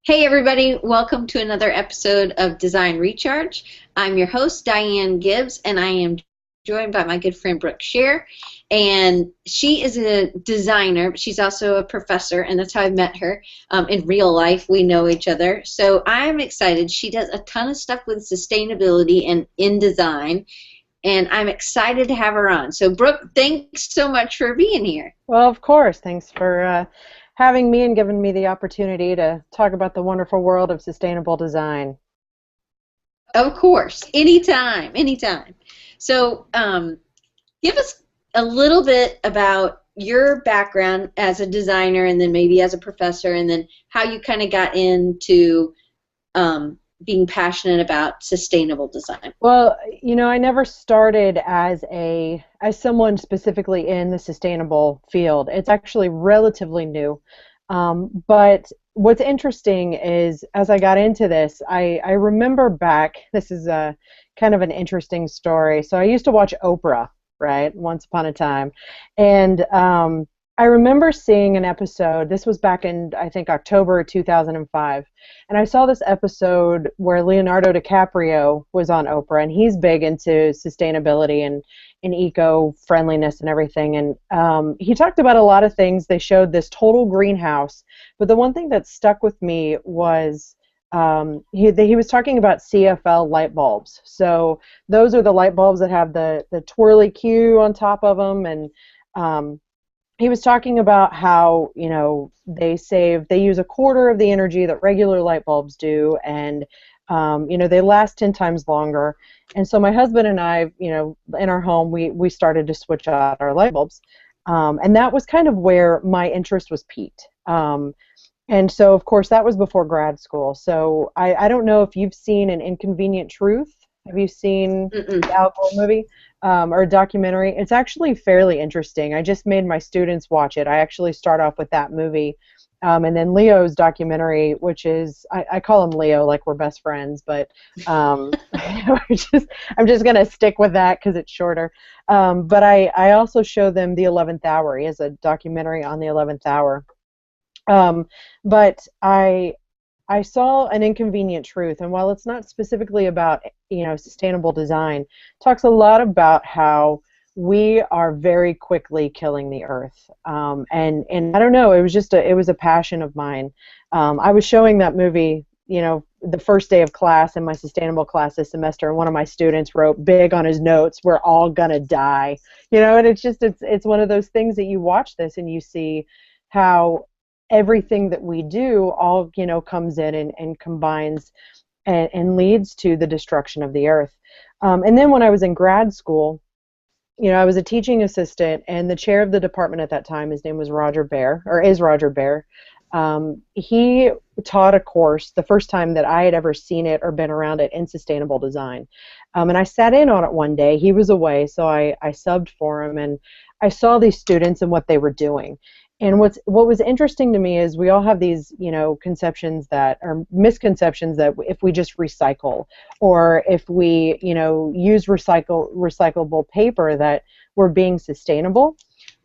Hey everybody, welcome to another episode of Design Recharge. I'm your host, Diane Gibbs, and I am joined by my good friend Brooke Scherer. And she is a designer, but she's also a professor, and that's how I met her. In real life, we know each other. So I'm excited. She does a ton of stuff with sustainability and in design, and I'm excited to have her on. So Brooke, thanks so much for being here. Well, of course. Thanks for having me and giving me the opportunity to talk about the wonderful world of sustainable design. Of course, anytime, anytime. So, give us a little bit about your background as a designer and then maybe as a professor and then how you kind of got into being passionate about sustainable design. Well, I never started as someone specifically in the sustainable field. It's actually relatively new. But what's interesting is as I got into this, I remember back, this is a kind of an interesting story. So I used to watch Oprah, right, once upon a time. And I remember seeing an episode, this was back in, I think, October 2005. And I saw this episode where Leonardo DiCaprio was on Oprah, and he's big into sustainability and eco-friendliness and everything. And he talked about a lot of things. They showed this total greenhouse. But the one thing that stuck with me was he was talking about CFL light bulbs. So those are the light bulbs that have the twirly Q on top of them. And he was talking about how, they use a quarter of the energy that regular light bulbs do, and they last 10 times longer. And so my husband and I, in our home, we started to switch out our light bulbs. And that was kind of where my interest was piqued. And so, of course, that was before grad school. So I don't know if you've seen An Inconvenient Truth. Have you seen Mm-mm. the Al Gore movie or a documentary? It's actually fairly interesting. I just made my students watch it. I actually start off with that movie. And then Leo's documentary, which is, I call him Leo like we're best friends, but I'm just going to stick with that because it's shorter. But I also show them The 11th Hour. He has a documentary on the 11th hour. But I saw An Inconvenient Truth, and while it's not specifically about sustainable design, it talks a lot about how we are very quickly killing the earth. And I don't know, it was a passion of mine. I was showing that movie, the first day of class in my sustainable class this semester, and one of my students wrote big on his notes, "We're all gonna die," and it's one of those things that you watch this and you see how everything that we do all comes in and combines and leads to the destruction of the earth. And then when I was in grad school, I was a teaching assistant, and the chair of the department at that time, his name was Roger Bear, or is Roger Bear. He taught a course the first time that I had ever seen it or been around it in sustainable design. And I sat in on it one day. He was away, so I subbed for him, and I saw these students and what they were doing. And what was interesting to me is we all have these, conceptions that are misconceptions that if we just recycle or if we, use recyclable paper that we're being sustainable,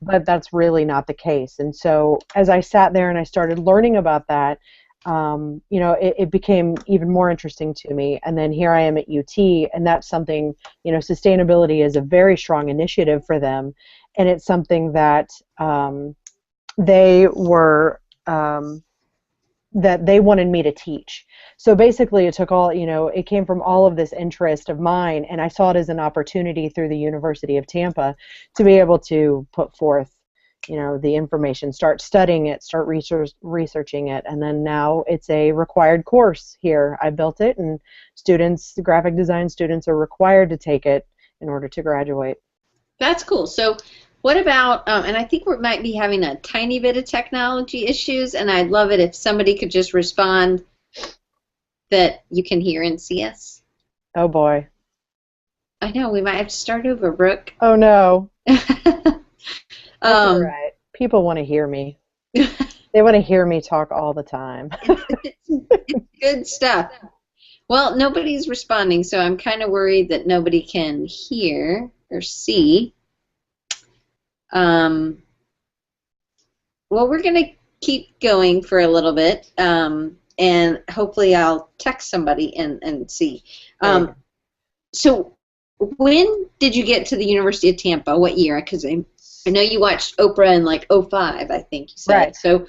but that's really not the case. And so as I sat there and I started learning about that, it became even more interesting to me. And then here I am at UT, and that's something, sustainability is a very strong initiative for them, and it's something that they were that they wanted me to teach. So basically it took all, it came from all of this interest of mine, and I saw it as an opportunity through the University of Tampa to be able to put forth, the information, start studying it, start researching it, and then now it's a required course here. I built it, and graphic design students are required to take it in order to graduate. That's cool. So, what about, and I think we might be having a tiny bit of technology issues, and I'd love it if somebody could just respond that you can hear and see us. Oh boy. I know, we might have to start over, Brooke. Oh no. That's all um, right. People want to hear me. They want to hear me talk all the time. it's good stuff. Well, nobody's responding, so I'm kind of worried that nobody can hear or see. Well, we're going to keep going for a little bit. and hopefully I'll text somebody and see. Right. So when did you get to the University of Tampa? What year? Because I know you watched Oprah in like '05, I think you said. Right. So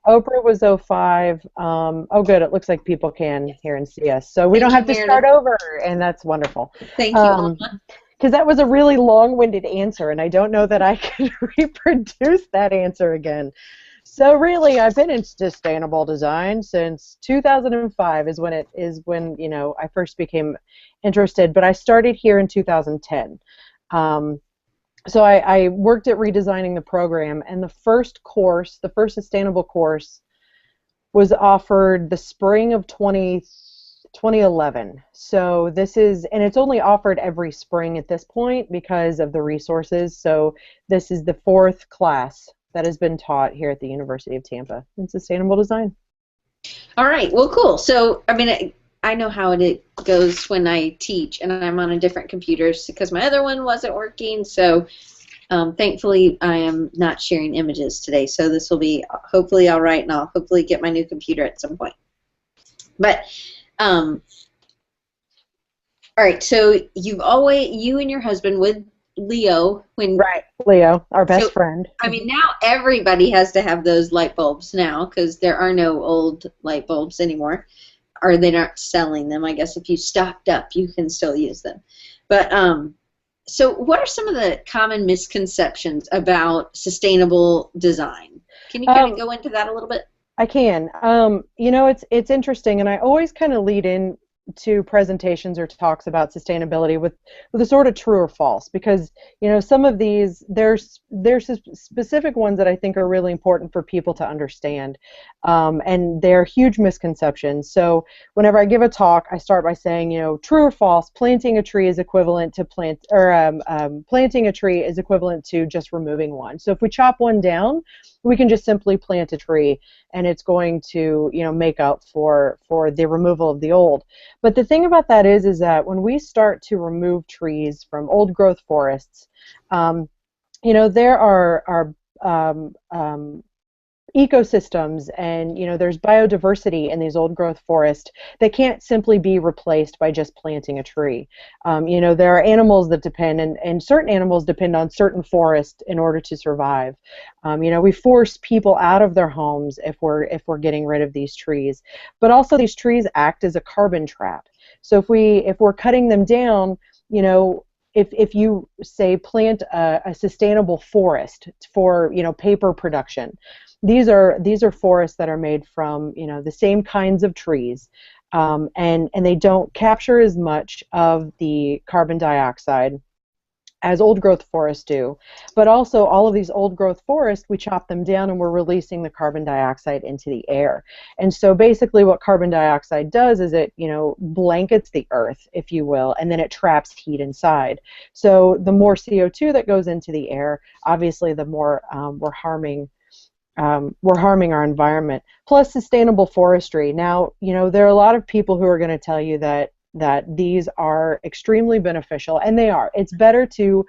Oprah was '05. Oh, good. It looks like people can hear and see us. So we don't thank you, have to Meredith. start over, and that's wonderful. Thank you, Alma. Because that was a really long-winded answer, and I don't know that I can reproduce that answer again. So really, I've been in sustainable design since 2005 is when I first became interested. But I started here in 2010. Um, so I worked at redesigning the program, and the first sustainable course, was offered the spring of 2011. So and it's only offered every spring at this point because of the resources. So this is the fourth class that has been taught here at the University of Tampa in sustainable design. All right. Well, cool. So, I mean, I know how it goes when I teach, and I'm on a different computer because my other one wasn't working. So, thankfully, I am not sharing images today. So this will be hopefully all right, and I'll hopefully get my new computer at some point. But, all right. So you and your husband with Leo, Right, Leo, our best friend. I mean, now everybody has to have those light bulbs now because there are no old light bulbs anymore, or they're not selling them. I guess if you stocked up, you can still use them. But so what are some of the common misconceptions about sustainable design? Can you kind of go into that a little bit? I can. It's interesting, and I always kind of lead in to presentations or talks about sustainability with a sort of true or false, because some of these there's specific ones that I think are really important for people to understand, and they're huge misconceptions. So whenever I give a talk, I start by saying, true or false, planting a tree is equivalent to planting a tree is equivalent to just removing one. So if we chop one down, we can just simply plant a tree, and it's going to make up for the removal of the old. But the thing about that is that when we start to remove trees from old growth forests, there are ecosystems, and there's biodiversity in these old growth forests that can't simply be replaced by just planting a tree. There are animals that depend, and certain animals depend on certain forests in order to survive. We force people out of their homes if we're getting rid of these trees, but also these trees act as a carbon trap. So if we're cutting them down, if you say plant a sustainable forest for paper production, these are forests that are made from the same kinds of trees, and they don't capture as much of the carbon dioxide as old growth forests do. But also all of these old growth forests, we chop them down and we're releasing the carbon dioxide into the air. And so basically what carbon dioxide does is it blankets the earth, if you will, and then it traps heat inside. So the more CO2 that goes into the air, obviously the more we're harming our environment. Plus sustainable forestry. Now, there are a lot of people who are going to tell you that these are extremely beneficial, and they are. It's better to,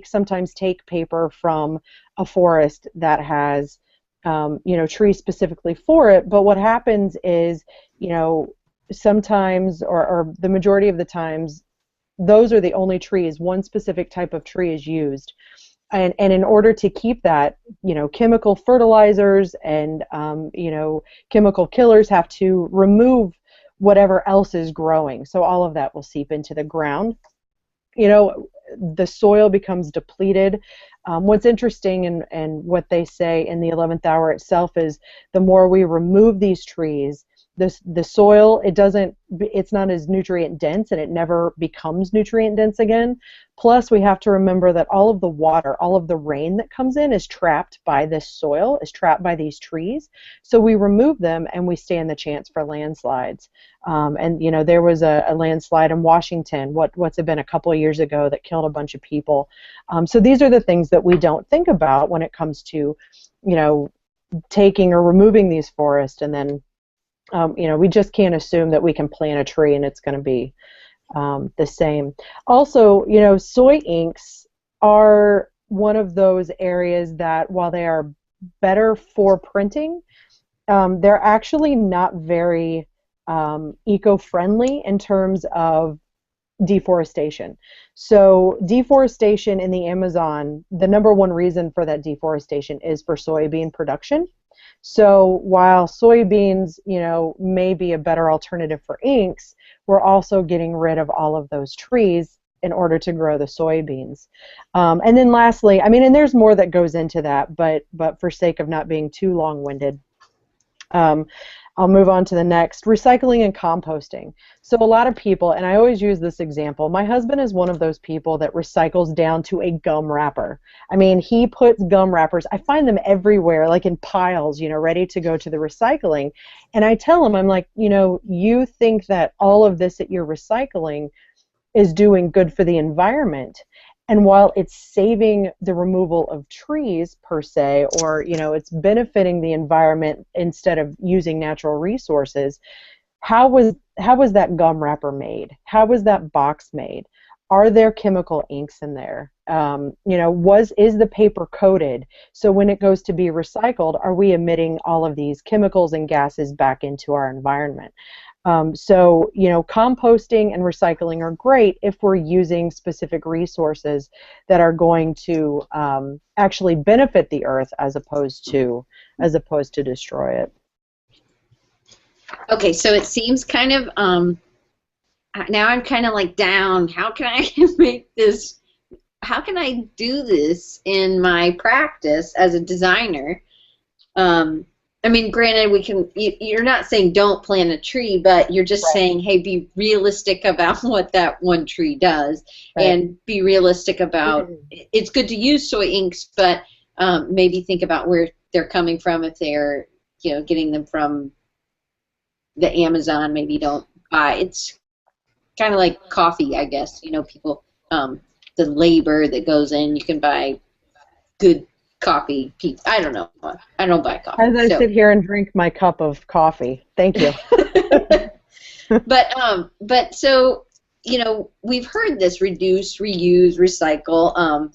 sometimes take paper from a forest that has, trees specifically for it. But what happens is, sometimes, or the majority of the times, those are the only trees. One specific type of tree is used. And in order to keep that, chemical fertilizers and, chemical killers have to remove whatever else is growing. So all of that will seep into the ground. The soil becomes depleted. What's interesting and what they say in the 11th hour itself is the more we remove these trees, the soil, it's not as nutrient dense, and it never becomes nutrient dense again. Plus, we have to remember that all of the water, all of the rain that comes in is trapped by this soil, is trapped by these trees. So we remove them and we stand the chance for landslides. And there was a landslide in Washington, what's it been, a couple of years ago, that killed a bunch of people. So these are the things that we don't think about when it comes to, taking or removing these forests, and then we just can't assume that we can plant a tree and it's going to be the same. Also, soy inks are one of those areas that, while they are better for printing, they're actually not very eco-friendly in terms of deforestation. So deforestation in the Amazon, the number one reason for that deforestation is for soybean production. So while soybeans, may be a better alternative for inks, we're also getting rid of all of those trees in order to grow the soybeans. And then lastly, and there's more that goes into that, but for sake of not being too long-winded, I'll move on to the next, recycling and composting. So a lot of people, and I always use this example, my husband is one of those people that recycles down to a gum wrapper. He puts gum wrappers, I find them everywhere, like in piles, ready to go to the recycling. And I tell him, I'm like, you think that all of this that you're recycling is doing good for the environment. And while it's saving the removal of trees per se, or it's benefiting the environment instead of using natural resources, how was that gum wrapper made? How was that box made? Are there chemical inks in there? Is the paper coated? So when it goes to be recycled, are we emitting all of these chemicals and gases back into our environment? Composting and recycling are great if we're using specific resources that are going to actually benefit the earth as opposed to destroy it. Okay, so it seems kind of now I'm kind of like down. How can I make this? How can I do this in my practice as a designer? Granted, you're not saying don't plant a tree, but you're just saying, hey, be realistic about what that one tree does, and be realistic about, it's good to use soy inks, but maybe think about where they're coming from. If they're, getting them from the Amazon, maybe don't buy. It's kind of like coffee, I guess. People, the labor that goes in, you can buy good coffee. I don't know. I don't buy coffee. As I sit here and drink my cup of coffee. Thank you. But so, we've heard this: reduce, reuse, recycle.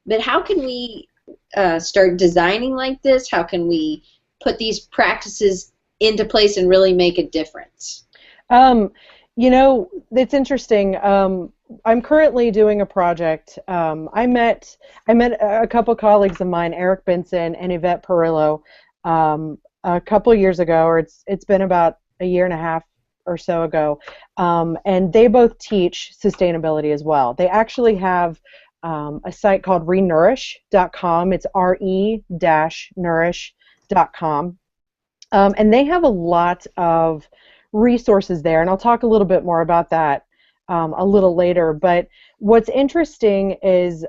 But how can we start designing like this? How can we put these practices into place and really make a difference? It's interesting. I'm currently doing a project. I met a couple colleagues of mine, Eric Benson and Yvette Perillo, a couple years ago, or it's been about a year and a half or so ago, and they both teach sustainability as well. They actually have a site called renourish.com. It's re-nourish.com, and they have a lot of resources there, and I'll talk a little bit more about that a little later. But what's interesting is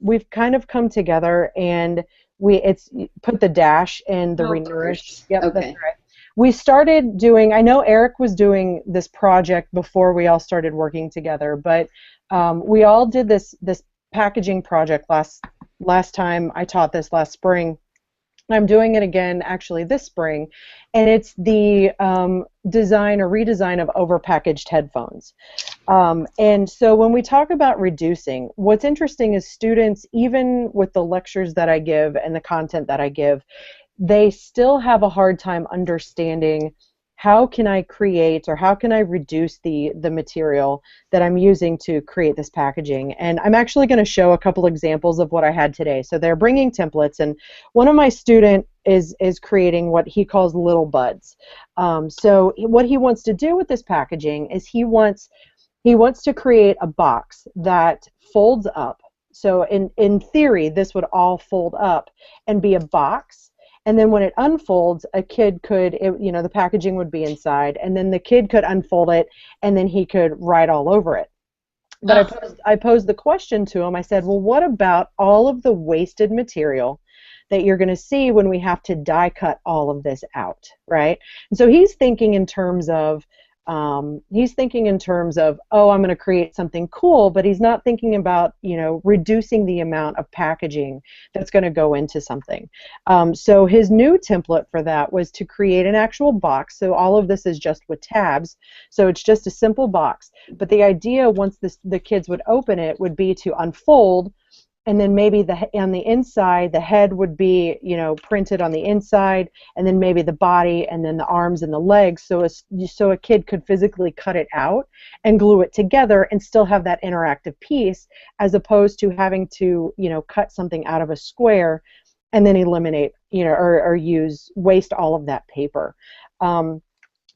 we've kind of come together, and it's put the dash in the Renourish. Yep, okay. That's right. We started doing, I know Eric was doing this project before we all started working together, but we all did this packaging project last time I taught this last spring. I'm doing it again actually this spring, and it's the design or redesign of overpackaged headphones. And so when we talk about reducing, what's interesting is students, even with the lectures that I give and the content that I give, they still have a hard time understanding how can I create, or how can I reduce the material that I'm using to create this packaging. And I'm actually going to show a couple examples of what I had today. So they're bringing templates, and one of my students is creating what he calls little buds. So what he wants to do with this packaging is he wants to create a box that folds up. So in theory, this would all fold up and be a box. And then when it unfolds, a kid could, the packaging would be inside, and then the kid could unfold it, and then he could write all over it. But I posed the question to him. I said, well, what about all of the wasted material that you're going to see when we have to die cut all of this out, right? And so he's thinking in terms of, oh, I'm going to create something cool, but he's not thinking about, reducing the amount of packaging that's going to go into something. So his new template for that was to create an actual box. So all of this is just with tabs. So it's just a simple box. But the idea, once the kids would open it, would be to unfold and then maybe on the inside, the head would be, printed on the inside, and then maybe the body, and then the arms and the legs, so a kid could physically cut it out and glue it together and still have that interactive piece, as opposed to having to, cut something out of a square and then eliminate, or waste all of that paper.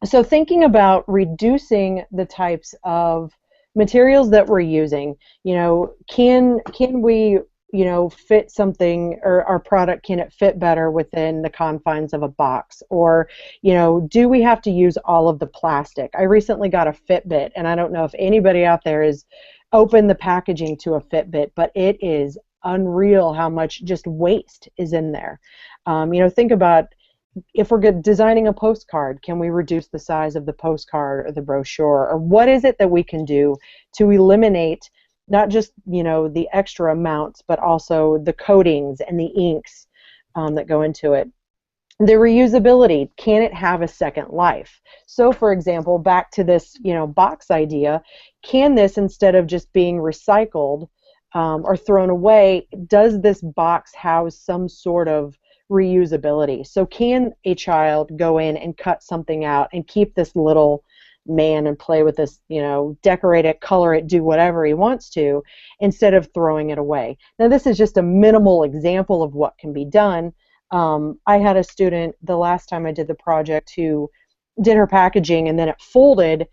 So thinking about reducing the types of materials that we're using, can we, fit something, or our product, can it fit better within the confines of a box? Or, do we have to use all of the plastic? I recently got a Fitbit, and I don't know if anybody out there has opened the packaging to a Fitbit, but it is unreal how much just waste is in there. Think about, if we're designing a postcard, can we reduce the size of the postcard or the brochure? Or what is it that we can do to eliminate not just, the extra amounts, but also the coatings and the inks that go into it? The reusability, can it have a second life? So for example, back to this, box idea, can this, instead of just being recycled or thrown away, does this box house some sort of reusability? So can a child go in and cut something out and keep this little man and play with this, decorate it, color it, do whatever he wants to, instead of throwing it away? Now this is just a minimal example of what can be done. I had a student the last time I did the project who did her packaging, and then it folded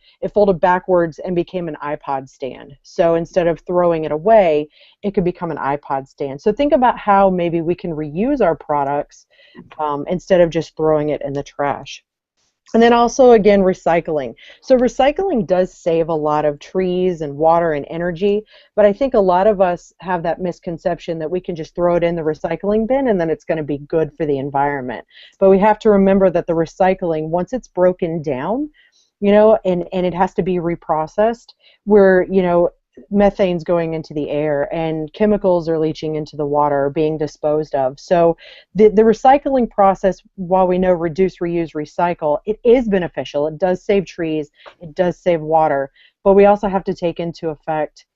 backwards and became an iPod stand. So instead of throwing it away, it could become an iPod stand. So think about how maybe we can reuse our products instead of just throwing it in the trash. And then also, again, recycling. So recycling does save a lot of trees and water and energy, but I think a lot of us have that misconception that we can just throw it in the recycling bin and then it's going to be good for the environment. But we have to remember that the recycling, once it's broken down, and it has to be reprocessed, where, methane's going into the air and chemicals are leaching into the water, or being disposed of. So the recycling process, while we know reduce, reuse, recycle, it is beneficial. It does save trees, it does save water, but we also have to take into effect,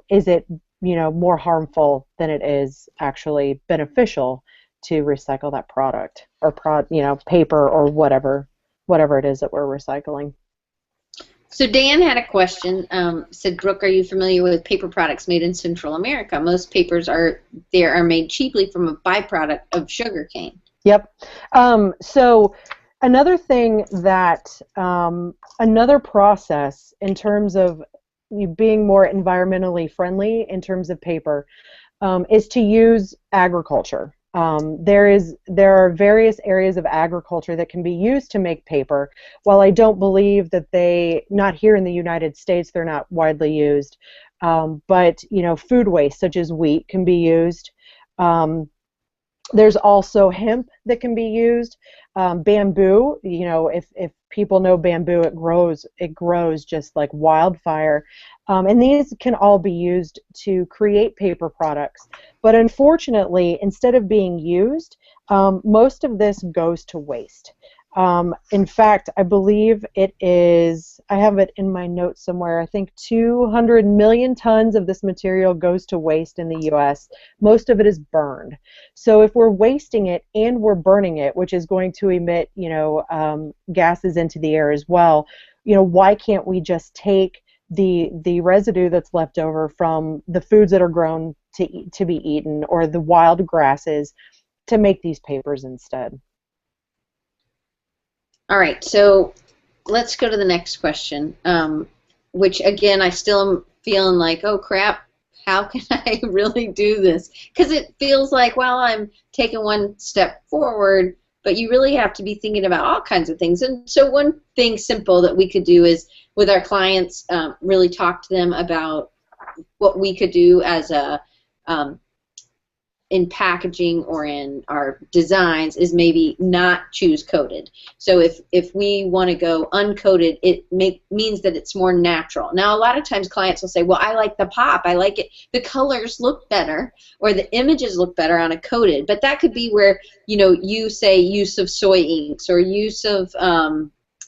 is it, more harmful than it is actually beneficial to recycle that product, or paper, or whatever it is that we're recycling. So Dan had a question, said, Brooke, are you familiar with paper products made in Central America? Most papers are made cheaply from a byproduct of sugarcane. Yep. So another thing that, another process in terms of being more environmentally friendly in terms of paper, is to use agriculture. There are various areas of agriculture that can be used to make paper. While I don't believe that not here in the United States, they're not widely used, but food waste such as wheat can be used. There's also hemp that can be used. Bamboo, if people know bamboo, it grows just like wildfire. And these can all be used to create paper products. But unfortunately, instead of being used, most of this goes to waste. In fact, I believe it is, I have it in my notes somewhere, I think 200 million tons of this material goes to waste in the U.S. Most of it is burned. So if we're wasting it and we're burning it, which is going to emit, gases into the air as well, why can't we just take the residue that's left over from the foods that are grown to be eaten, or the wild grasses, to make these papers instead? All right, so let's go to the next question, which again, I still am feeling like, oh crap, how can I really do this? Because it feels like, well, I'm taking one step forward, but you really have to be thinking about all kinds of things. And so one thing simple that we could do is, with our clients, really talk to them about what we could do as a in packaging or in our designs, is maybe not choose coated. So if we want to go uncoated, it means that it's more natural. Now, a lot of times clients will say, well, I like the pop, I like it, the colors look better, or the images look better on a coated. But that could be where, you say use of soy inks, or use of,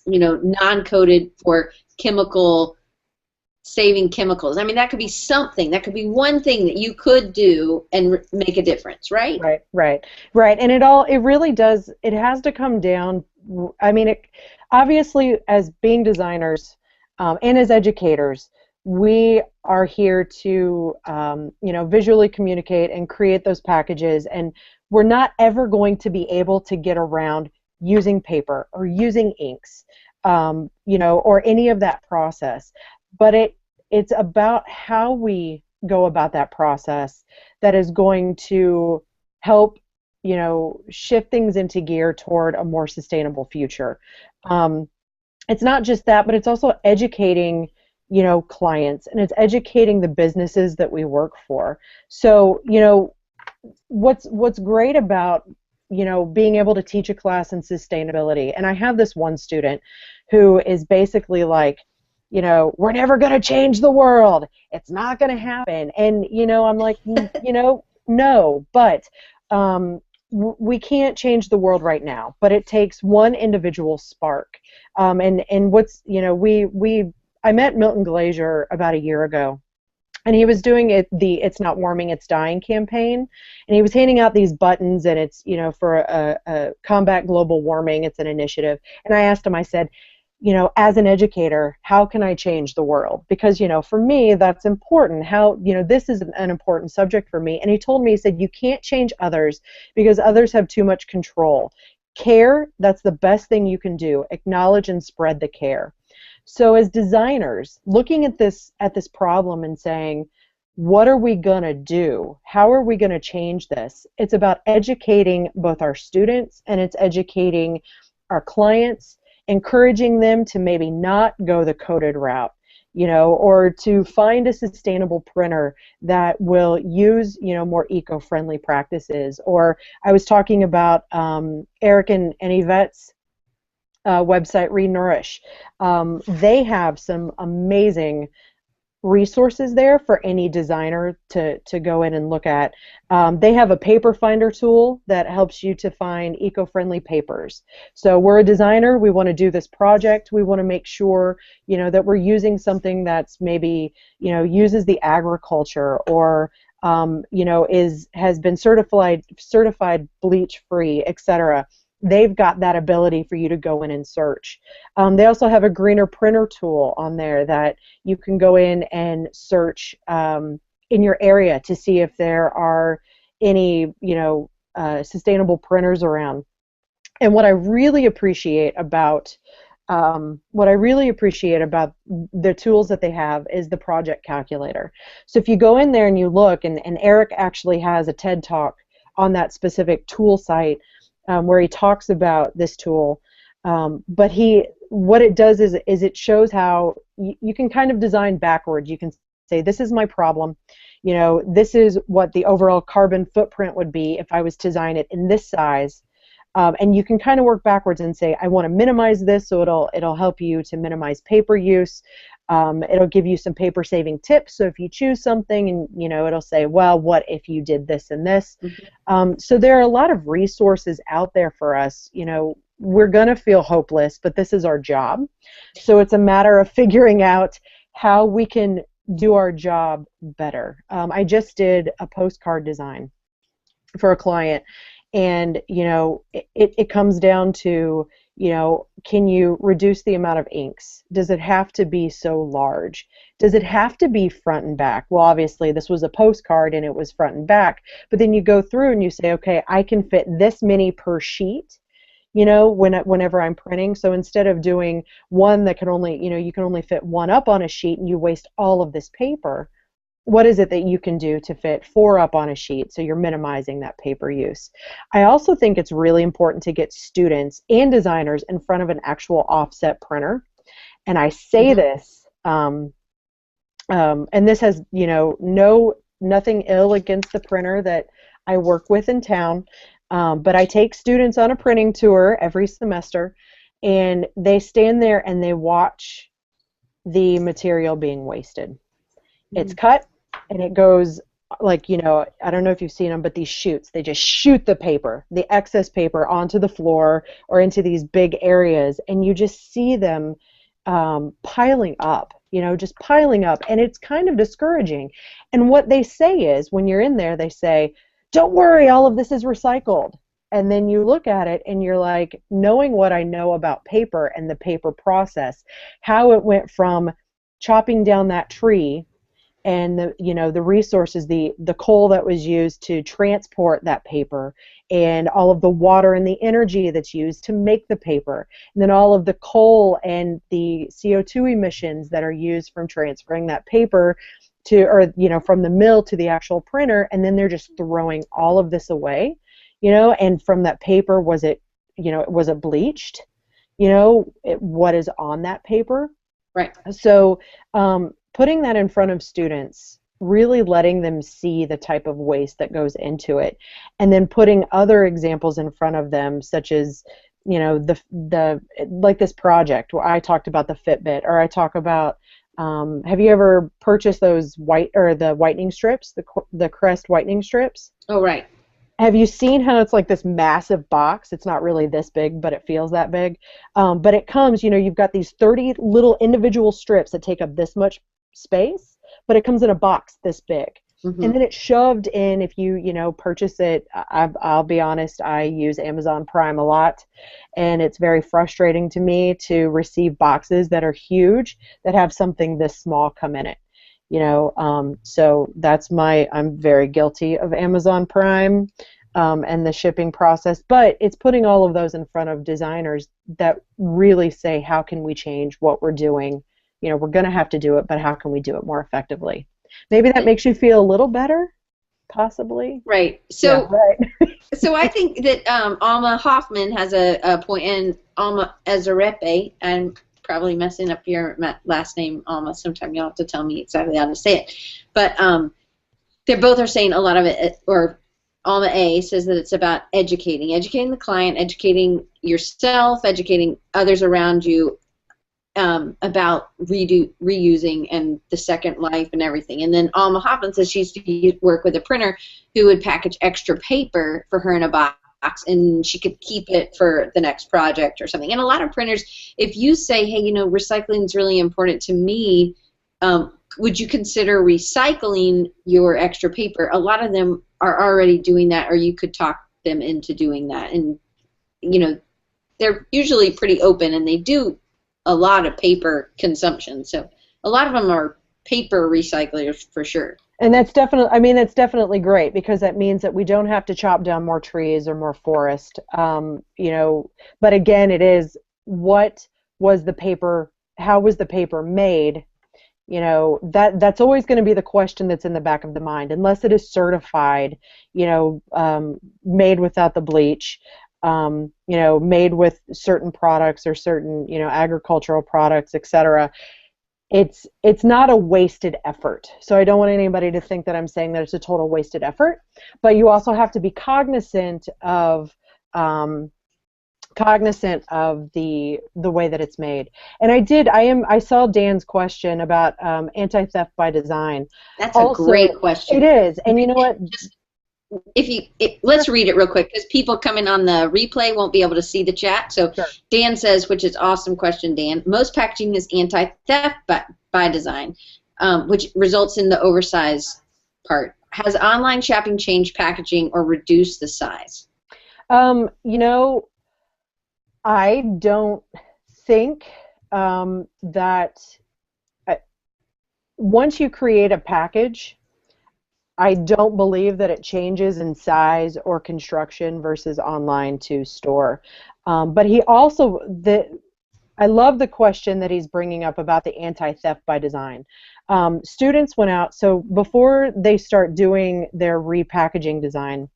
non-coated for chemical saving chemicals. I mean, that could be something. That could be one thing that you could do and make a difference, right? Right, right, right. And it really does, it has to come down. I mean, obviously, as being designers and as educators, we are here to, visually communicate and create those packages. And we're not ever going to be able to get around using paper or using inks, or any of that process. But it's about how we go about that process that is going to help, shift things into gear toward a more sustainable future. It's not just that, but it's also educating, clients, and it's educating the businesses that we work for. So, what's great about, being able to teach a class in sustainability, and I have this one student who is basically like, we're never going to change the world. It's not going to happen. And, I'm like, no, but we can't change the world right now, but it takes one individual spark. And what's, I met Milton Glaser about a year ago, and he was doing the It's Not Warming, It's Dying campaign, and he was handing out these buttons, and it's, for a combat global warming, it's an initiative. And I asked him, I said, as an educator, how can I change the world? Because, for me, that's important. How, this is an important subject for me. And he told me, he said, you can't change others because others have too much control. Care, that's the best thing you can do. Acknowledge and spread the care. So as designers, looking at this problem and saying, what are we going to do? How are we going to change this? It's about educating both our students, and it's educating our clients, encouraging them to maybe not go the coated route, or to find a sustainable printer that will use, more eco-friendly practices. Or I was talking about Eric and Yvette's website, Renourish. They have some amazing resources there for any designer to go in and look at. They have a paper finder tool that helps you to find eco-friendly papers. So we're a designer, we want to do this project, we want to make sure, that we're using something that's maybe, uses the agriculture, or has been certified bleach free, etc. They've got that ability for you to go in and search. They also have a greener printer tool on there that you can go in and search in your area to see if there are any, sustainable printers around. And what I really appreciate about the tools that they have is the project calculator. So if you go in there and you look, and Eric actually has a TED Talk on that specific tool site, where he talks about this tool, but what it does is it shows how you can kind of design backwards. You can say, this is my problem, this is what the overall carbon footprint would be if I was to design it in this size, and you can kind of work backwards and say, I want to minimize this, so it'll help you to minimize paper use. It'll give you some paper saving tips. So if you choose something, and it'll say, well, what if you did this and this? Mm-hmm. So there are a lot of resources out there for us. We're gonna feel hopeless, but this is our job. So it's a matter of figuring out how we can do our job better. I just did a postcard design for a client, and it comes down to, can you reduce the amount of inks? Does it have to be so large? Does it have to be front and back? Well, obviously this was a postcard and it was front and back, but then you go through and you say, okay, I can fit this many per sheet, whenever I'm printing. So instead of doing one that can only, you can only fit one up on a sheet and you waste all of this paper, what is it that you can do to fit 4 up on a sheet, so you're minimizing that paper use? I also think it's really important to get students and designers in front of an actual offset printer. And I say this, and this has, nothing ill against the printer that I work with in town, but I take students on a printing tour every semester, and they stand there and they watch the material being wasted. It's cut, and it goes like, I don't know if you've seen them, but these chutes, they just shoot the paper, the excess paper, onto the floor or into these big areas, and you just see them piling up. just piling up, and it's kind of discouraging. And what they say is, when you're in there, they say, don't worry, all of this is recycled. And then you look at it and you're like, knowing what I know about paper and the paper process, how it went from chopping down that tree and the resources, the coal that was used to transport that paper, and all of the water and the energy that's used to make the paper, and then all of the coal and the CO2 emissions that are used from transferring that paper to, or from the mill to the actual printer, and then they're just throwing all of this away, and from that paper, was it bleached, what is on that paper. Right. So putting that in front of students, really letting them see the type of waste that goes into it, and then putting other examples in front of them, such as the like this project where I talked about the Fitbit, or I talk about have you ever purchased those the whitening strips, the Crest whitening strips? Oh, right. Have you seen how it's like this massive box? It's not really this big, but it feels that big. But it comes, you've got these 30 little individual strips that take up this much space, but it comes in a box this big. Mm-hmm. And then it's shoved in. If you, purchase it, I'll be honest, I use Amazon Prime a lot, and it's very frustrating to me to receive boxes that are huge that have something this small come in it. So I'm very guilty of Amazon Prime and the shipping process, but it's putting all of those in front of designers that really say, how can we change what we're doing? We're going to have to do it, but how can we do it more effectively? Maybe that makes you feel a little better, possibly. Right. So, yeah, right. So I think that Alma Hoffman has a point, and Alma Azarepe, I'm probably messing up your last name, Alma. Sometime you'll have to tell me exactly how to say it. But they both are saying a lot of it, or Alma A says that it's about educating the client, educating yourself, educating others around you about reusing and the second life and everything. And then Alma Hoffman says she used to work with a printer who would package extra paper for her in a box, and she could keep it for the next project or something. And a lot of printers, if you say, hey, recycling is really important to me, would you consider recycling your extra paper? A lot of them are already doing that, or you could talk them into doing that. And, they're usually pretty open, and they do a lot of paper consumption. So a lot of them are paper recyclers for sure. And that's definitely great, because that means that we don't have to chop down more trees or more forest. But again, it is, what was the paper, how was the paper made? That's always going to be the question that's in the back of the mind, unless it is certified, made without the bleach, made with certain products or certain, agricultural products, etc. It's not a wasted effort. So I don't want anybody to think that I'm saying that it's a total wasted effort, but you also have to be cognizant of the way that it's made. And I saw Dan's question about anti-theft by design. That's also a great question. It is. And you know what? Let's read it real quick, because people coming on the replay won't be able to see the chat. So sure. Dan says, which is awesome question, Dan, most packaging is anti-theft by design, which results in the oversized part. Has online shopping changed packaging or reduced the size? I don't think that once you create a package, I don't believe that it changes in size or construction versus online to store. But he also, I love the question that he's bringing up about the anti-theft by design. Students went out, so before they start doing their repackaging design,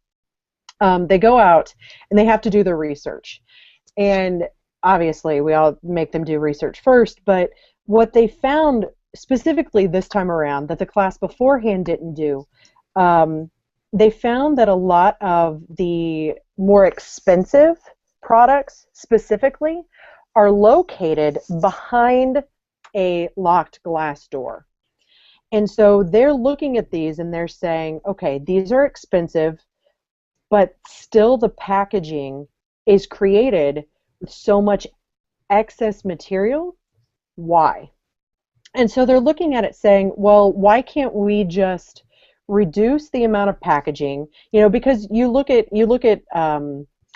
they go out and they have to do their research. And obviously, we all make them do research first, but what they found specifically this time around that the class beforehand didn't do, they found that a lot of the more expensive products specifically are located behind a locked glass door. And so they're looking at these and they're saying, okay, these are expensive, but still the packaging is created with so much excess material. Why? And so they're looking at it saying, well, why can't we just reduce the amount of packaging? Because you look at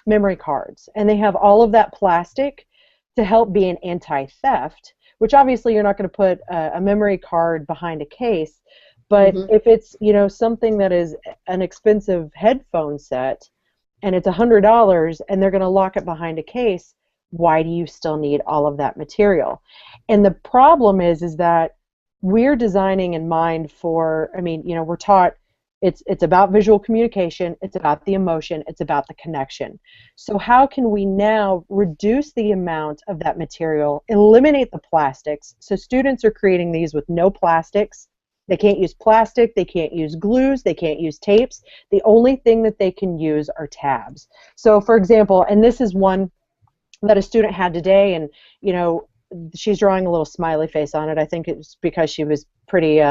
memory cards, and they have all of that plastic to help be an anti-theft, which obviously you're not going to put a memory card behind a case. But Mm-hmm. if it's, something that is an expensive headphone set, and it's $100, and they're going to lock it behind a case, why do you still need all of that material? And the problem is that we're designing in mind for, we're taught it's about visual communication, it's about the emotion, it's about the connection. So how can we now reduce the amount of that material, eliminate the plastics? So students are creating these with no plastics. They can't use plastic, they can't use glues, they can't use tapes. The only thing that they can use are tabs. So for example, and this is one that a student had today, and she's drawing a little smiley face on it. I think it's because she was pretty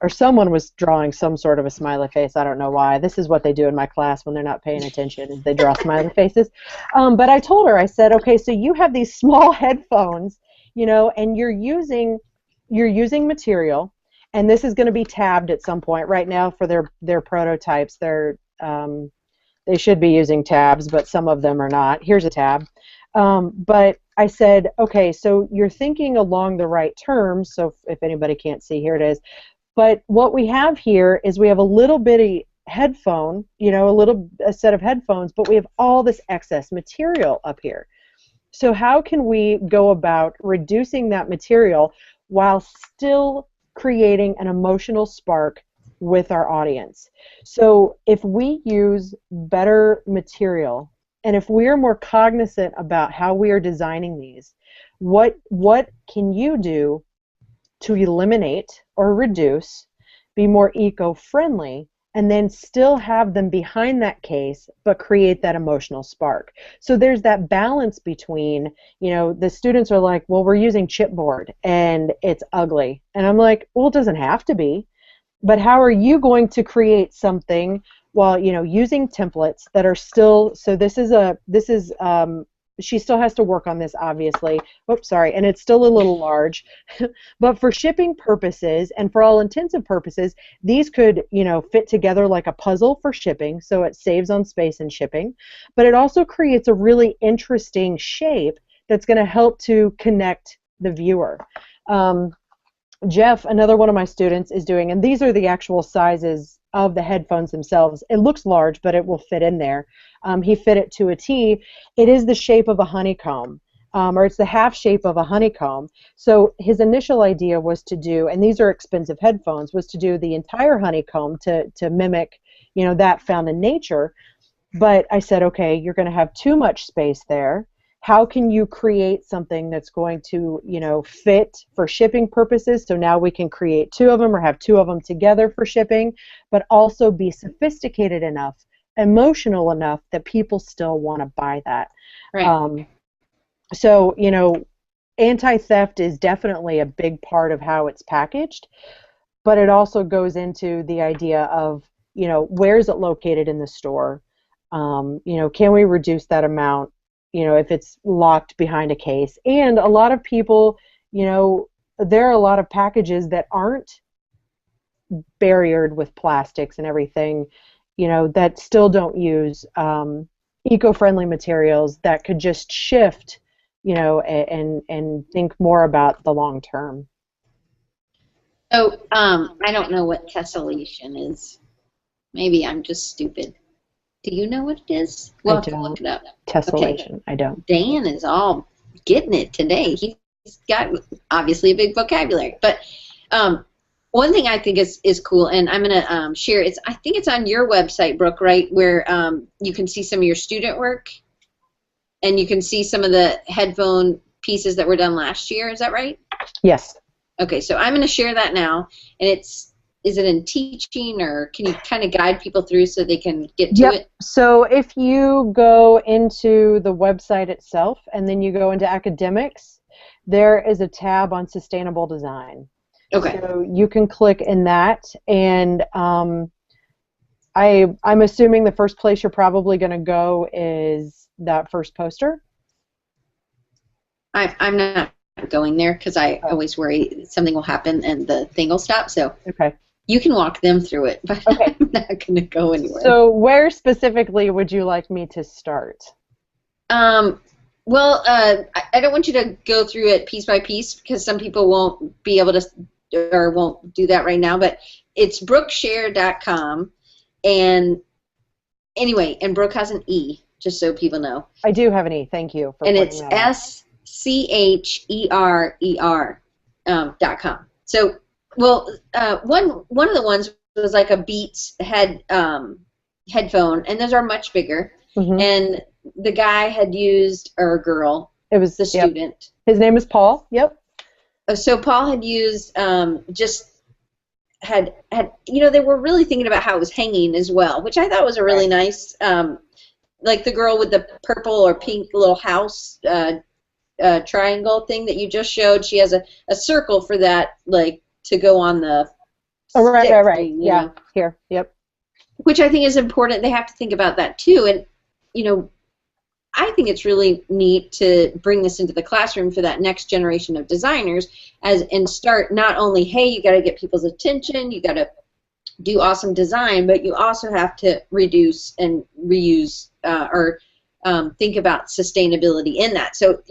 or someone was drawing some sort of a smiley face. I don't know why. This is what they do in my class when they're not paying attention, is they draw smiley faces. But I told her, I said, okay, so you have these small headphones, and you're using material, and this is going to be tabbed at some point. Right now, for their prototypes, they should be using tabs, but some of them are not. Here's a tab. But I said, okay, so you're thinking along the right terms. So if anybody can't see, here it is. But what we have here is we have a little bitty headphone, a set of headphones, but we have all this excess material up here. So how can we go about reducing that material while still creating an emotional spark with our audience? So if we use better material, and if we are more cognizant about how we are designing these, what can you do to eliminate or reduce, be more eco-friendly, and then still have them behind that case, but create that emotional spark? So there's that balance between, the students are like, well, we're using chipboard and it's ugly. And I'm like, well, it doesn't have to be. But how are you going to create something while, using templates that are still, so she still has to work on this, obviously. Oops, sorry, and it's still a little large. But for shipping purposes, and for all intensive purposes, these could, fit together like a puzzle for shipping, so it saves on space in shipping. But it also creates a really interesting shape that's going to help to connect the viewer. Jeff, another one of my students, is doing, and these are the actual sizes of the headphones themselves. It looks large, but it will fit in there. He fit it to a T. It is the shape of a honeycomb, or it's the half shape of a honeycomb. So his initial idea was to do, and these are expensive headphones, was to do the entire honeycomb to mimic, that found in nature. But I said, okay, you're going to have too much space there. How can you create something that's going to, fit for shipping purposes? So now we can create two of them, or have two of them together for shipping, but also be sophisticated enough, emotional enough that people still want to buy that. Right. So, anti-theft is definitely a big part of how it's packaged, but it also goes into the idea of, where is it located in the store? Can we reduce that amount? If it's locked behind a case. And a lot of people, there are a lot of packages that aren't barriered with plastics and everything, that still don't use eco-friendly materials that could just shift, and think more about the long term. So I don't know what tessellation is. Maybe I'm just stupid. Do you know what it is? We'll have to look it up. Tessellation, okay. I don't. Dan is all getting it today. He's got obviously a big vocabulary. But one thing I think is cool, and I'm going to share. I think it's on your website, Brooke, right, where you can see some of your student work, and you can see some of the headphone pieces that were done last year. Is that right? Yes. Okay, so I'm going to share that now, and is it in teaching, or can you kind of guide people through so they can get to it? So if you go into the website itself and then you go into academics, there is a tab on sustainable design. Okay. So you can click in that, and I'm assuming the first place you're probably going to go is that first poster. I'm not not going there because I always worry something will happen and the thing will stop. So Okay. you can walk them through it, but Okay. I'm not going to go anywhere. So where specifically would you like me to start? Well, I don't want you to go through it piece by piece because some people won't be able to or won't do that right now, but it's brookesscherer.com. And anyway, and Brooke has an E, just so people know. I do have an E. Thank you for and pointing it's that out. SCHERER.com. So, well, one of the ones was like a Beats headphone, and those are much bigger. Mm-hmm. And the guy had used, or girl, It was the student. His name is Paul. Yep. So Paul had used had they were really thinking about how it was hanging as well, which I thought was a really nice, like the girl with the purple or pink little house triangle thing that you just showed. She has a circle for that, like to go on the stick thing, yeah know? Here. Yep. Which I think is important. They have to think about that too. And I think it's really neat to bring this into the classroom for that next generation of designers and start not only, hey, you got to get people's attention, you got to do awesome design, but you also have to reduce and reuse or think about sustainability in that. So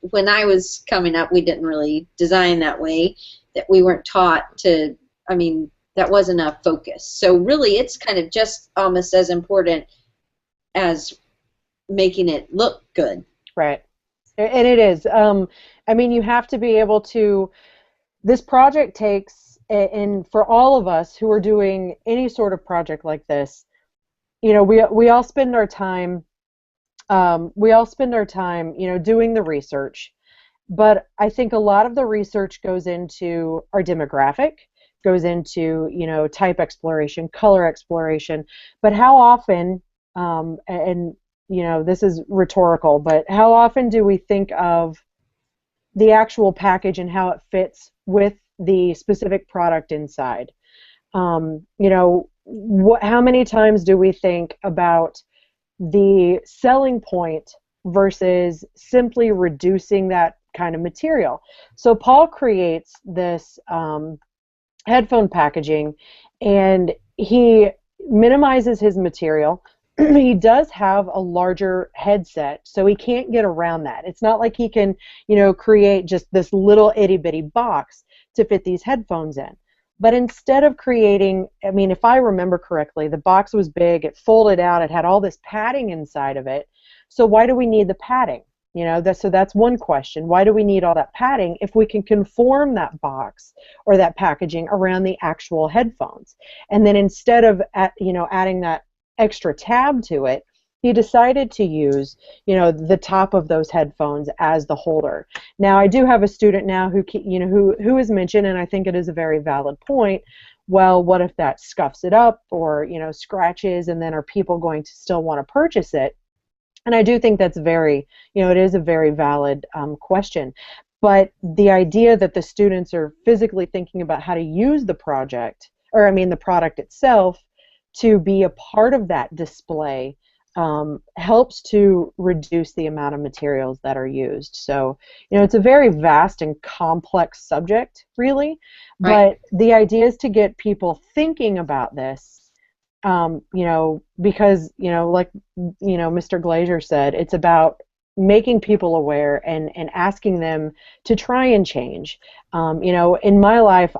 when I was coming up, we didn't really design that way, that we weren't taught to, that wasn't a focus. So really it's kind of just almost as important as making it look good. Right. And it is. You have to be able to, this project takes, and for all of us who are doing any sort of project like this, we all spend our time, doing the research, but I think a lot of the research goes into our demographic, goes into, type exploration, color exploration, but how often, this is rhetorical, but how often do we think of the actual package and how it fits with the specific product inside? How many times do we think about the selling point versus simply reducing that kind of material? So Paul creates this headphone packaging, and he minimizes his material. He does have a larger headset, so he can't get around that. It's not like he can, create just this little itty-bitty box to fit these headphones in. But instead of creating, if I remember correctly, the box was big, it folded out, it had all this padding inside of it. So why do we need the padding? So that's one question. Why do we need all that padding if we can conform that box or that packaging around the actual headphones? And then instead of adding that extra tab to it, he decided to use, the top of those headphones as the holder. Now, I do have a student now who has mentioned, and I think it is a very valid point, well, what if that scuffs it up or, scratches, and then are people going to still want to purchase it? And I do think that's it is a very valid question. But the idea that the students are physically thinking about how to use the project, or the product itself, to be a part of that display helps to reduce the amount of materials that are used. So, it's a very vast and complex subject, really. Right. But the idea is to get people thinking about this, because, like, Mr. Glazier said, it's about making people aware and asking them to try and change. In my life,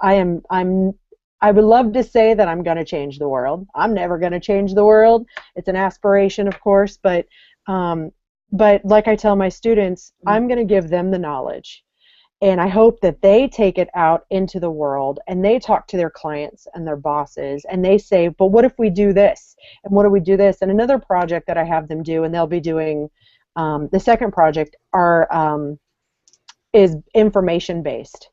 I would love to say that I'm going to change the world. I'm never going to change the world. It's an aspiration, of course, but like I tell my students, I'm going to give them the knowledge, and I hope that they take it out into the world and they talk to their clients and their bosses and they say, but what if we do this? And what if we do this? And another project that I have them do, and they'll be doing the second project, is information based.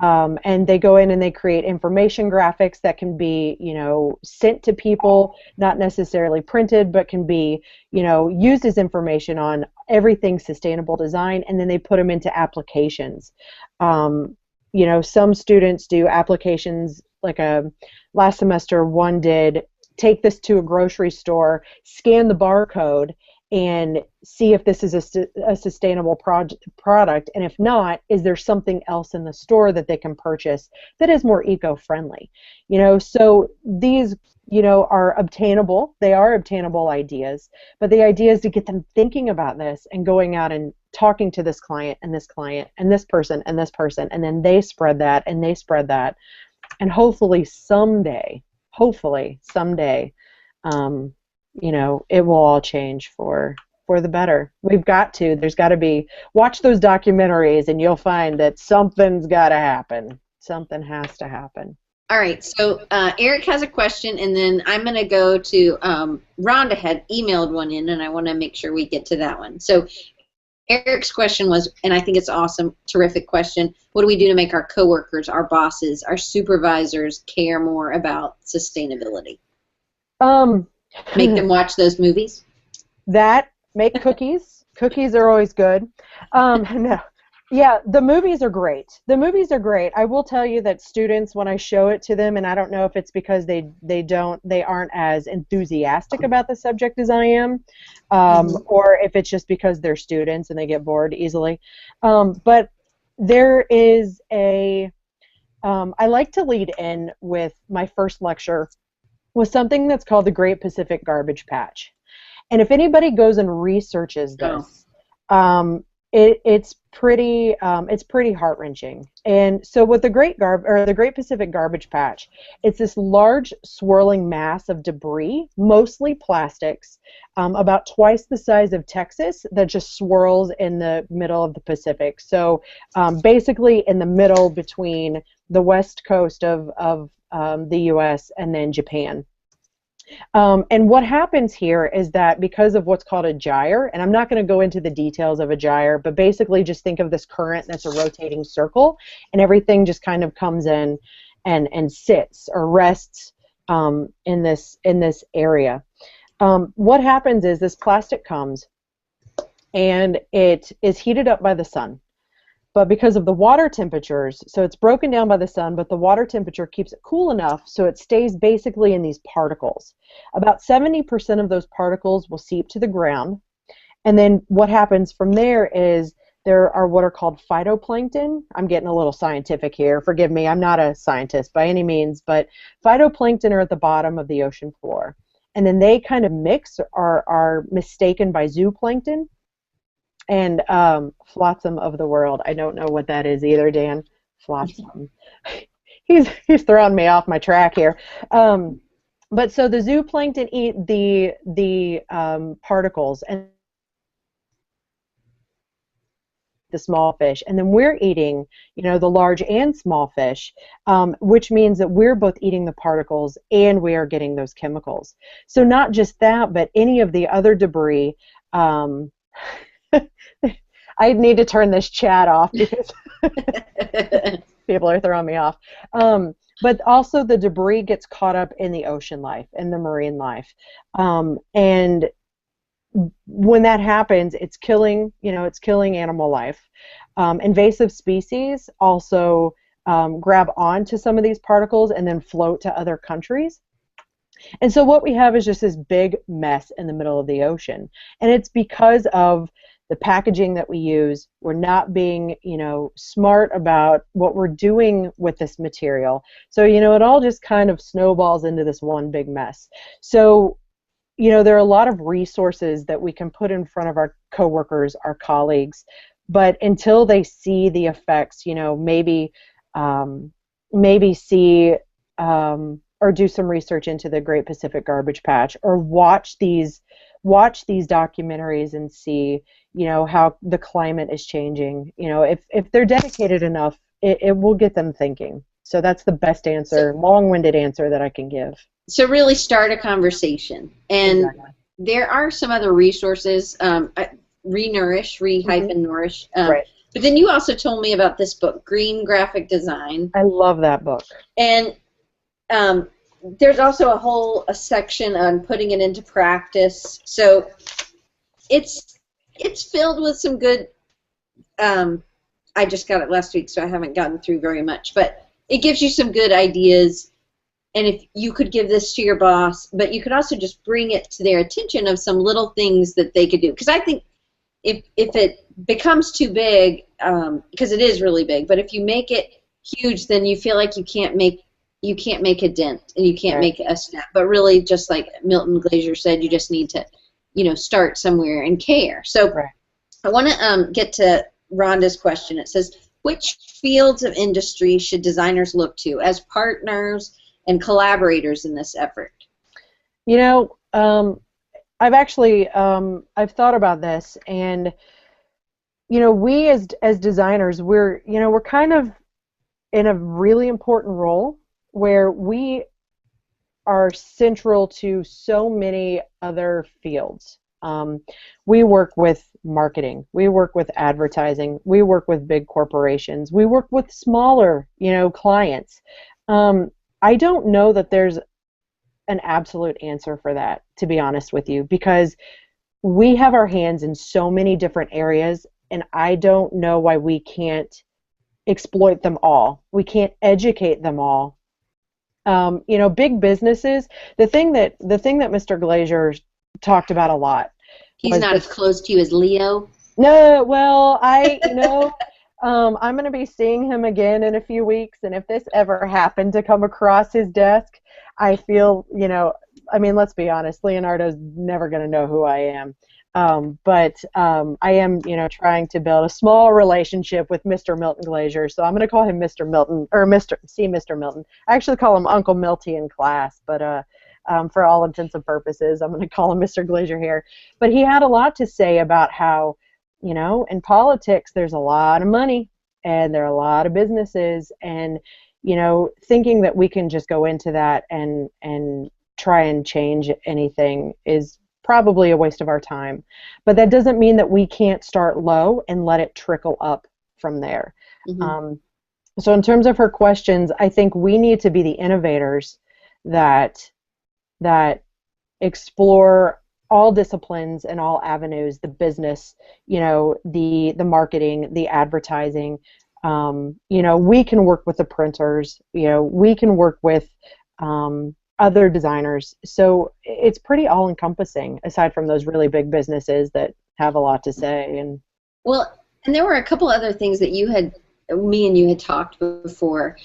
And they go in and they create information graphics that can be, sent to people, not necessarily printed, but can be, used as information on everything sustainable design, and then they put them into applications. Some students do applications, like last semester one did take this to a grocery store, scan the barcode, and see if this is a sustainable product, and if not, is there something else in the store that they can purchase that is more eco-friendly? So these are obtainable. They are obtainable ideas, but the idea is to get them thinking about this and going out and talking to this client and this client and this person and this person, and then they spread that and they spread that, and hopefully someday, it will all change for the better. There's got to be, watch those documentaries and you'll find that something's got to happen. Something has to happen. All right, so Eric has a question, and then I'm going to go to Rhonda had emailed one in, and I want to make sure we get to that one. So Eric's question was, and I think it's awesome, terrific question, what do we do to make our coworkers, our bosses, our supervisors care more about sustainability? Make them watch those movies? Make cookies. Cookies are always good. No. Yeah, the movies are great. I will tell you that students, when I show it to them, and I don't know if it's because they aren't as enthusiastic about the subject as I am, or if it's just because they're students and they get bored easily. But there is I like to lead in with my first lecture with something that's called the Great Pacific Garbage Patch. And if anybody goes and researches this, it's pretty heart-wrenching. And so with the Great Pacific Garbage Patch, it's this large swirling mass of debris, mostly plastics, about twice the size of Texas, that just swirls in the middle of the Pacific. So basically in the middle between the west coast of the U.S. and then Japan. And what happens here is that because of what's called a gyre, and I'm not going to go into the details of a gyre, but basically just think of this current that's a rotating circle, and everything just kind of comes in and sits or rests in this area. What happens is this plastic comes and it is heated up by the sun. But because of the water temperatures, so it's broken down by the sun, but the water temperature keeps it cool enough so it stays basically in these particles. About 70% of those particles will seep to the ground. And then what happens from there is there are what are called phytoplankton. I'm getting a little scientific here. Forgive me, I'm not a scientist by any means, but phytoplankton are at the bottom of the ocean floor. And then they kind of mix, are mistaken by zooplankton. And flotsam of the world. I don't know what that is either, Dan. Flotsam. He's throwing me off my track here. But so the zooplankton eat the particles and the small fish, and then we're eating, the large and small fish, which means that we're both eating the particles and we are getting those chemicals. So not just that, but any of the other debris. I need to turn this chat off because people are throwing me off. But also the debris gets caught up in the ocean life and the marine life. And when that happens, it's killing animal life. Invasive species also grab onto some of these particles and then float to other countries. And so what we have is just this big mess in the middle of the ocean. And it's because of the packaging that we use. We're not being, smart about what we're doing with this material. So, it all just kind of snowballs into this one big mess. So, there are a lot of resources that we can put in front of our coworkers, our colleagues, but until they see the effects, maybe see or do some research into the Great Pacific Garbage Patch, or watch these documentaries and see, how the climate is changing. If they're dedicated enough, it will get them thinking. So that's the best answer, long-winded answer that I can give. So really start a conversation. And exactly. There are some other resources, Re-Nourish, Re-Nourish. Right. But then you also told me about this book, Green Graphic Design. I love that book. And there's also a section on putting it into practice. So it's filled with some good. I just got it last week, so I haven't gotten through very much, but it gives you some good ideas and if you could give this to your boss, but you could also just bring it to their attention of some little things that they could do. Because I think if it becomes too big, because it is really big, but if you make it huge, then you feel like you can't make a dent and you can't make a snap. But really, just like Milton Glaser said, you just need to, start somewhere and care. So I want to get to Rhonda's question. It says, which fields of industry should designers look to as partners and collaborators in this effort? I've actually I've thought about this, and we as designers, we're kind of in a really important role where we are central to so many other fields. We work with marketing, we work with advertising, we work with big corporations, we work with smaller, clients. I don't know that there's an absolute answer for that, to be honest with you, because we have our hands in so many different areas, and I don't know why we can't exploit them all. We can't educate them all. Big businesses. The thing that Mr. Glaser talked about a lot. He's not as close to you as Leo. No, well, I'm going to be seeing him again in a few weeks, and if this ever happened to come across his desk, I feel, let's be honest, Leonardo's never going to know who I am. But I am, trying to build a small relationship with Mr. Milton Glaser, so I'm going to call him Mr. Milton, or Mr. Milton. I actually call him Uncle Milty in class, but for all intents and purposes, I'm going to call him Mr. Glaser here. But he had a lot to say about how, in politics, there's a lot of money, and there are a lot of businesses, and, thinking that we can just go into that and try and change anything is probably a waste of our time. But that doesn't mean that we can't start low and let it trickle up from there. Mm-hmm. So in terms of her questions, I think we need to be the innovators that explore all disciplines and all avenues, the business, the marketing, the advertising. We can work with the printers, we can work with other designers. So it's pretty all-encompassing, aside from those really big businesses that have a lot to say. And there were a couple other things that me and you had talked before.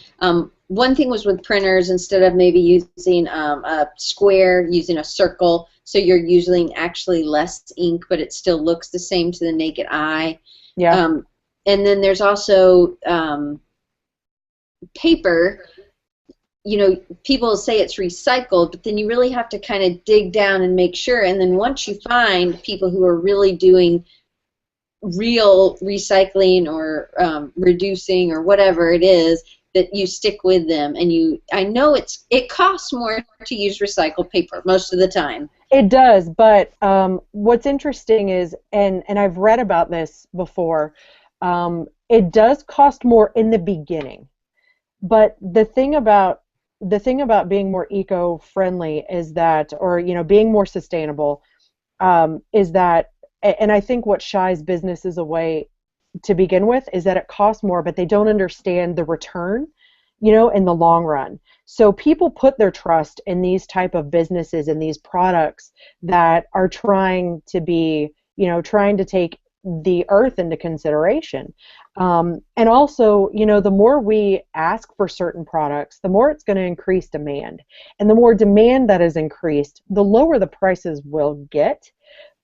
One thing was with printers, instead of maybe using a square, using a circle, so you're using actually less ink, but it still looks the same to the naked eye. Yeah. And then there's also paper. People say it's recycled, but then you really have to kind of dig down and make sure. And then once you find people who are really doing real recycling or reducing or whatever it is, that you stick with them. And I know it costs more to use recycled paper most of the time. It does, but what's interesting is, and I've read about this before, it does cost more in the beginning. But the thing about being more eco-friendly is that, or being more sustainable, is that, and I think what shies businesses away to begin with is that it costs more, but they don't understand the return, in the long run. So people put their trust in these type of businesses and these products that are trying to be, trying to take the earth into consideration. And also, the more we ask for certain products, the more it's going to increase demand. And the more demand that is increased, the lower the prices will get.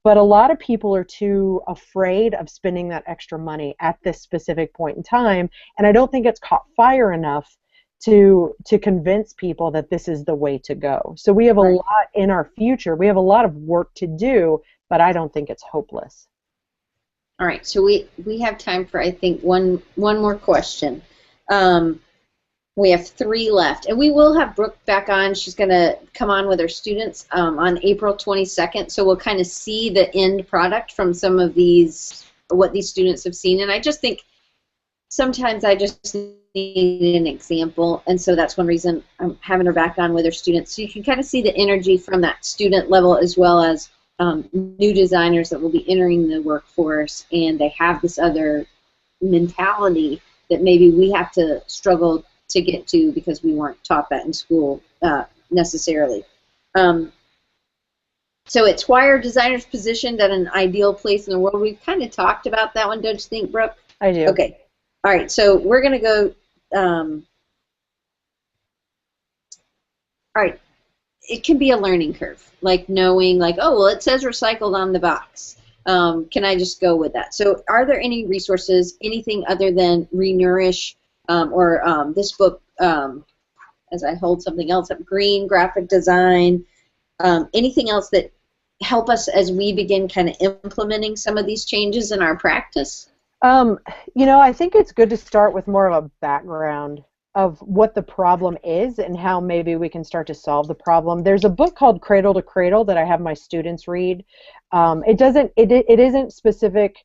But a lot of people are too afraid of spending that extra money at this specific point in time, and I don't think it's caught fire enough to convince people that this is the way to go. So we have a lot in our future. We have a lot of work to do, but I don't think it's hopeless. All right, so we have time for, I think, one more question. We have 3 left, and we will have Brooke back on. She's going to come on with her students on April 22nd, so we'll kind of see the end product from some of what these students have seen. And I just think sometimes I just need an example, and so that's one reason I'm having her back on with her students, so you can kind of see the energy from that student level, as well as new designers that will be entering the workforce, and they have this other mentality that maybe we have to struggle to get to because we weren't taught that in school necessarily. So it's why are designers positioned at an ideal place in the world? We've kind of talked about that one, don't you think, Brooke? I do. Okay. All right, so we're going to go, all right, it can be a learning curve, like knowing, like, oh, well, it says recycled on the box. Can I just go with that? So are there any resources, anything other than Renourish or this book, as I hold something else up, Green Graphic Design, anything else that help us as we begin kind of implementing some of these changes in our practice? I think it's good to start with more of a background of what the problem is and how maybe we can start to solve the problem. There's a book called Cradle to Cradle that I have my students read. It isn't specific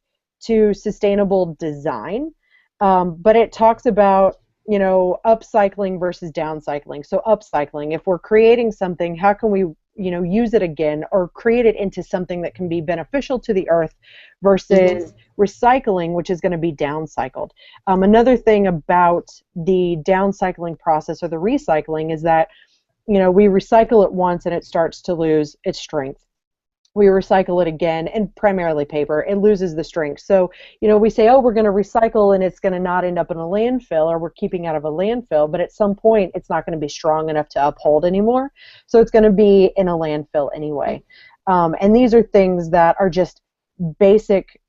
to sustainable design, but it talks about upcycling versus downcycling. So upcycling, if we're creating something, how can we use it again or create it into something that can be beneficial to the earth versus recycling, which is going to be downcycled. Another thing about the downcycling process or the recycling is that we recycle it once and it starts to lose its strength. We recycle it again, and primarily paper, it loses the strength. So, we say, oh, we're going to recycle and it's going to not end up in a landfill, or we're keeping out of a landfill, but at some point it's not going to be strong enough to uphold anymore. So it's going to be in a landfill anyway. And these are things that are just basic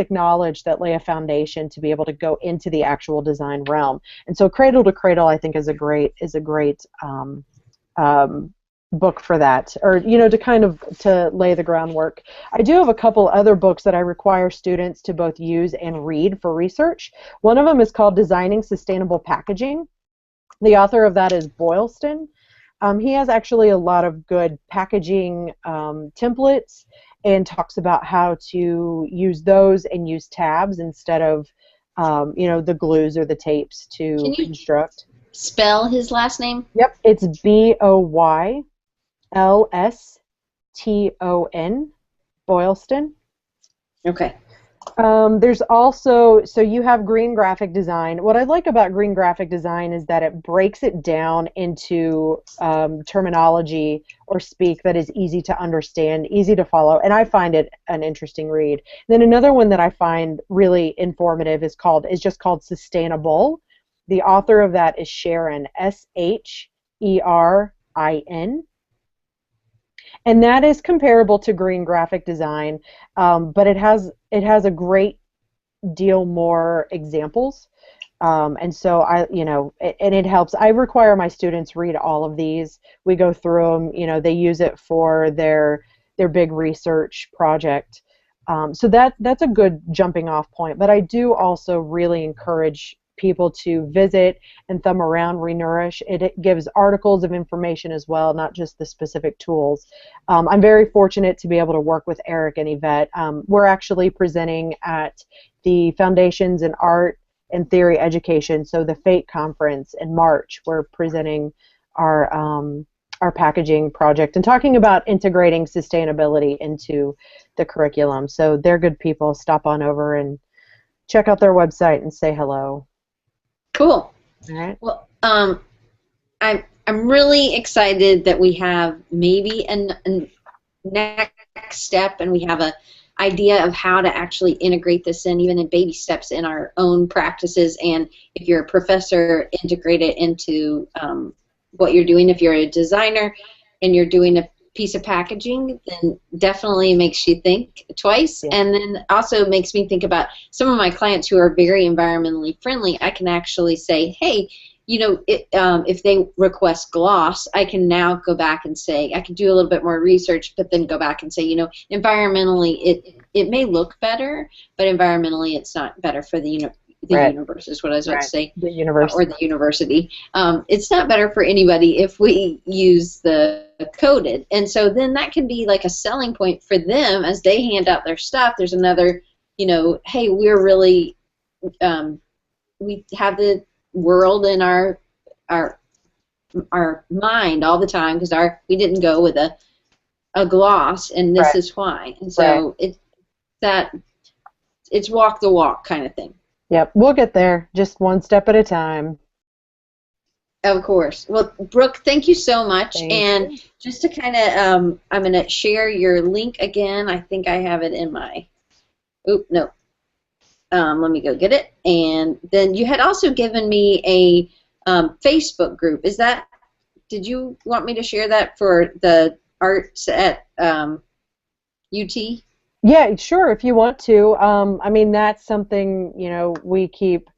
knowledge that lay a foundation to be able to go into the actual design realm. And so Cradle to Cradle, I think, is a great book for that, or to lay the groundwork. I do have a couple other books that I require students to both use and read for research. One of them is called Designing Sustainable Packaging. The author of that is Boylston. He has actually a lot of good packaging templates and talks about how to use those and use tabs instead of the glues or the tapes to construct. Spell his last name? Yep, it's Boylston, Boylston. Okay. There's also, so you have green graphic design. What I like about green graphic design is that it breaks it down into terminology or speak that is easy to understand, easy to follow, and I find it an interesting read. Then another one that I find really informative is just called Sustainable. The author of that is Sharon, Sherin. And that is comparable to green graphic design, but it has a great deal more examples, and so and it helps. I require my students read all of these. We go through them. They use it for their big research project, so that's a good jumping off point. But I do also really encourage people to visit and thumb around Renourish. It gives articles of information as well, not just the specific tools. I'm very fortunate to be able to work with Eric and Yvette. We're actually presenting at the Foundations in Art and Theory Education, so the FATE conference in March. We're presenting our packaging project and talking about integrating sustainability into the curriculum. So they're good people. Stop on over and check out their website and say hello. Cool. All right. Well, I'm really excited that we have maybe a next step, and we have an idea of how to actually integrate this in, even in baby steps, in our own practices. And if you're a professor, integrate it into what you're doing. If you're a designer and you're doing a piece of packaging, then definitely makes you think twice. Yeah. And then also makes me think about some of my clients who are very environmentally friendly. I can actually say, hey, if they request gloss, I can now go back and say, I can do a little bit more research, but then go back and say, environmentally it may look better, but environmentally it's not better for the right. universe is what I was about to say. The universe. Or the university. It's not better for anybody if we use the coded. And so then that can be like a selling point for them as they hand out their stuff. There's another, hey, we're really, we have the world in our mind all the time because we didn't go with a gloss, and this right. is why. And so right. It's walk the walk kind of thing. Yep, we'll get there, just one step at a time. Of course. Well, Brooke, thank you so much. Thank And you. just to kind of, I'm going to share your link again. I think I have it in my, oop, no. Let me go get it. And then you had also given me a Facebook group. Did you want me to share that for the arts at UT? Yeah, sure, if you want to. I mean, that's something, we keep,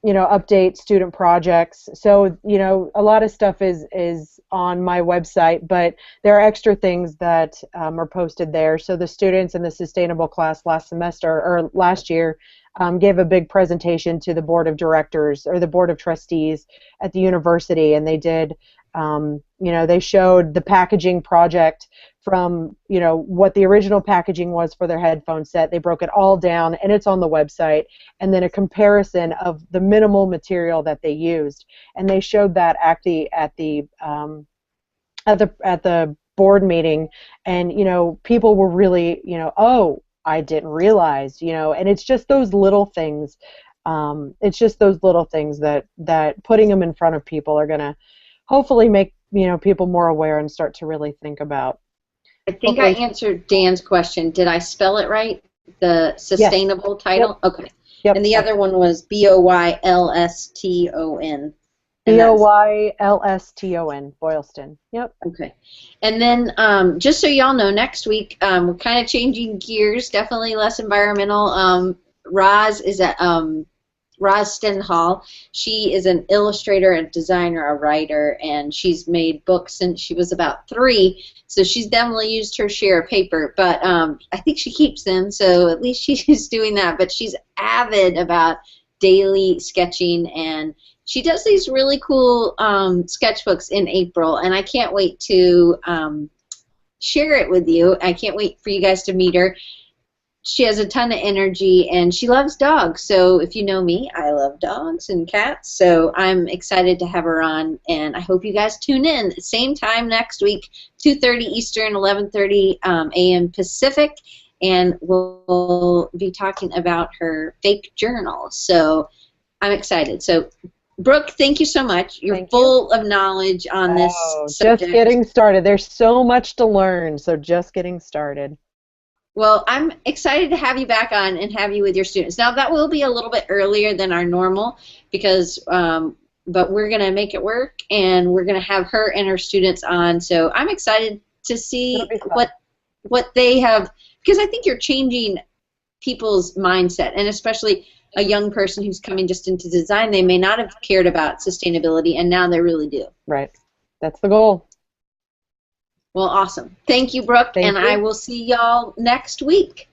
update student projects. So, a lot of stuff is on my website, but there are extra things that are posted there. So the students in the sustainable class last semester or last year gave a big presentation to the board of directors or the board of trustees at the university, and they did, they showed the packaging project from what the original packaging was for their headphone set. They broke it all down, and it's on the website, and then a comparison of the minimal material that they used, and they showed that at the board meeting, and people were really, oh, I didn't realize, and it's just those little things. It's just those little things that putting them in front of people are going to hopefully make people more aware and start to really think about. I think I Hopefully, answered Dan's question. Did I spell it right? The yes. sustainable Yep. title? Okay. And Yep. the other one was Boylston. And that's Boylston, Boylston. Yep. okay. And then just so y'all know, next week we're kind of changing gears, definitely less environmental. Roz is at Roz Stenhall. She is an illustrator, a designer, a writer, and she's made books since she was about 3. So she's definitely used her share of paper, but I think she keeps them, so at least she's doing that. But she's avid about daily sketching, and she does these really cool sketchbooks in April, and I can't wait to share it with you. I can't wait for you guys to meet her. She has a ton of energy, and she loves dogs. So if you know me, I love dogs and cats. So I'm excited to have her on, and I hope you guys tune in. Same time next week, 2:30 Eastern, 11:30 a.m. Pacific, and we'll be talking about her fake journal. So I'm excited. So Brooke, thank you so much. You're Thank you. full of knowledge on this Just subject. getting started. There's so much to learn, so just getting started. Well, I'm excited to have you back on and have you with your students. Now, that will be a little bit earlier than our normal because, but we're going to make it work, and we're going to have her and her students on. So I'm excited to see what they have, because I think you're changing people's mindset, and especially a young person who's coming just into design. They may not have cared about sustainability, and now they really do. Right. That's the goal. Well, awesome. Thank you, Brooke, Thank and you. I will see y'all next week.